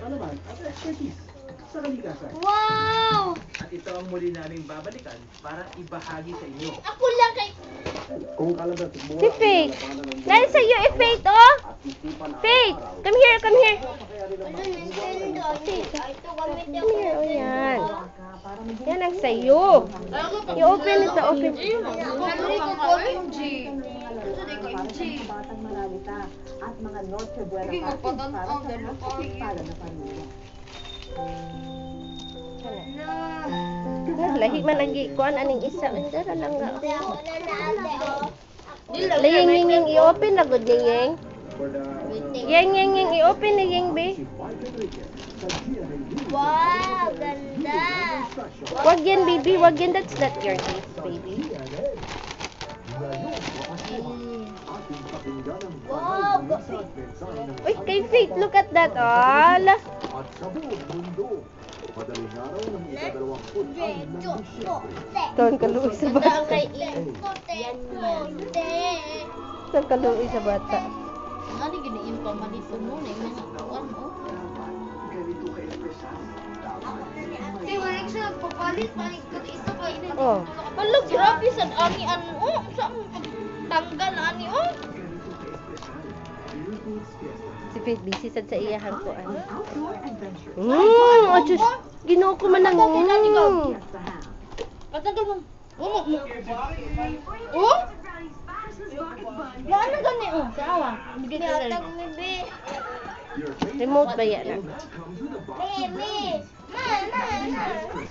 kaalaman at expertise sa kalikasan. Wow! At ito ang muli naming babalikan para ibahagi sa inyo. Ako lang kay... Si Faith. Dahil sa iyo, Faith, oh. Faith, come here, come here. Ano, Nintendo? Ito gamit niya. Come here, oh yan. Yan ang sayo. I-open ito, open. Sabi ko MG. Sabi ko MG. Batang Maralita at mga Noche Buena Sige, Party magpatan para ang sa gano'n mga pa. para na pamilya. Lahi man ang kuan aning isa. Dara lang nga. Hindi ako na naate, oh. Laying yung i-open na good yung. Yang i-open na yung be. Wow, ganda. Wag yan baby, wag yan, that's not your gift baby. Wow, Uy, kay Faith, look at that all. At sa buong mundo, madaling araw ng ika-26 ng Disyembre. Doon kaluoy sa bata. Doon kaluoy sa bata. Ano giniin pa malito mo na yung mga kawan mo? Ganito ka-espresal. Di wala siya nagpapalit, maling isa pa ina. Oh. Hala, grabe sa ani ano. Saan mo tanggal ani oh? Ganito ka-espresal. Philippines Fiesta. Si Faith busy sad sa iyahang kuan. Outdoor adventure. Oh, Diyos. Ginoo ko man ang Fiesta House. Patanggal mo. Oh? Ano gani oh? Sawa. Bigyan ka lang. Your favorite Remote ba yan? comes with a box of Baby.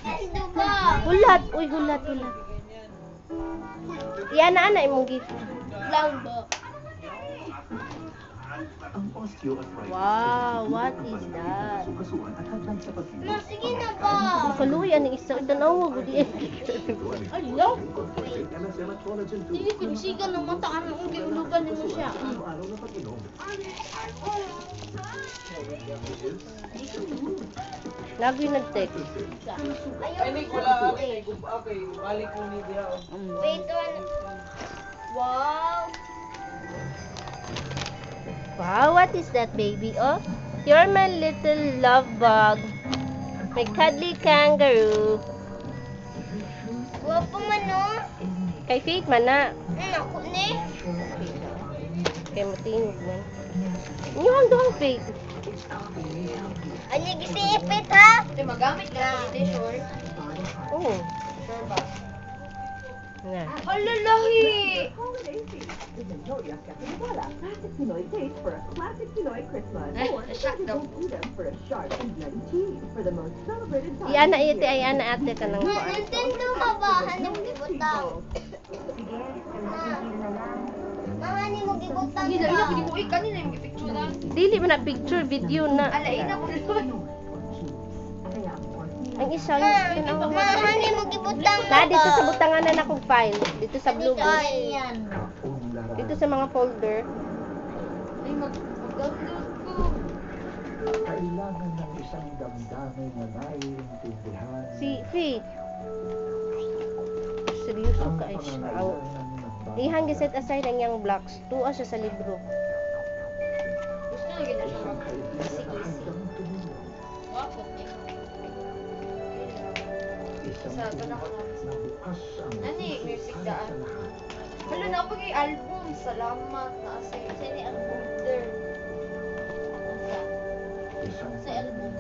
Ano ba? Hulat. Uy, hulat. Yan na imong gift. Lang ba? ang osteoarthritis. Wow, what is that? Kasuan at hadlang sa pagkilos. Ma, sige na ba? Kaluoy ang isa. Tanaw mo gudi. Hello? MSM at collagen too. Dili ko sigan ng mata ano kung giulugan nimo siya. Araw-araw na pag-inom. Lagoy nag-text. Wait on. Wow. Wow, what is that, baby? Oh, you're my little love bug. My cuddly kangaroo. Guwapo man no? Kay Faith man na. Ako ni. Kay Matingog man. Inyong doon, Faith. Ano gisipit ha? Ito magamit na ito short. Oo. Sure ba? Na. Alalahi! Holiday season is Enjoy at Capitala. Classic Pinoy taste for a classic Pinoy Christmas. Ay, Or nasyak daw. Udang for a sharp and bloody cheese for the most celebrated time. Iyan na ite, ay ana ate ka ng kuan. Nintendo mabahan ng gibutang. Mga ni mo gibutang Hindi ba? na pwede mo kanina yung gipicturean. Dili man na picture, video na. Alaina ko rin. Ang isa yung tinawa. Mga ni mo gibutang Na dito sa butangan na akong file. Dito sa blue book. Yan. Dito sa mga folder. Ay, mag-upload ko. Kailangan ng isang damdamin na naiintindihan. Si Faith. Seryoso ka ay siya. Ihang giset aside ang yung blocks. Tuwa siya sa libro. Gusto na gina siya mag-easy-easy. Wapo, eh. Sabi na ko na. Ano eh, music daan. Hala na pag album. Salamat na sa ni album there. Sa album.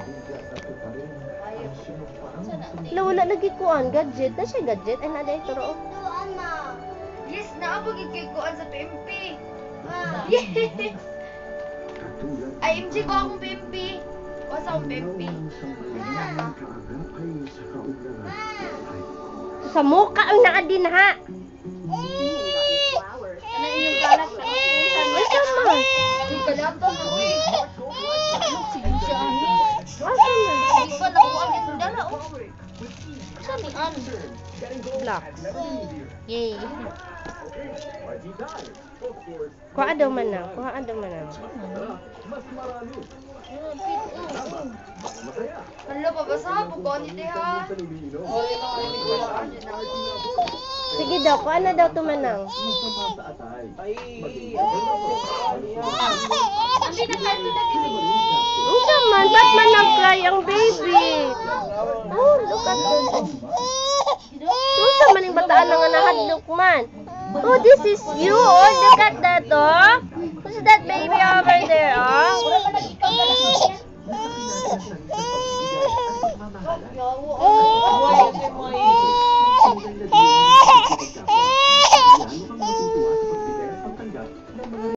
Ayaw. Sana La, wala lagi kuan gadget. Na siya gadget. Ay, nada ito ro. Tuan ma. Yes, naapag ikikuan sa PMP. Ma. Yes! Ay, MJ ko akong PMP. O sa akong PMP. Sa mukha ang naadin ha. Ano inyong kalat? Ay, sama. Yung kalat to, uy. Sige siya. Asa na? Hindi pa na ko ang dala. Saan ni Ann? Blocks. Yay. Kuha daw man na. Kuha daw man na. Hala, pabasa. Bukuan niyo ha. Sige daw. Kuha na daw tumanang. Hindi na tayo na dito. Ang man. Ba't man ang cry ang baby. Oh, look at that. Oh, sa maning bataan na nga nahadlok man. Oh, this is you. Oh, look at that, oh. Who's that baby over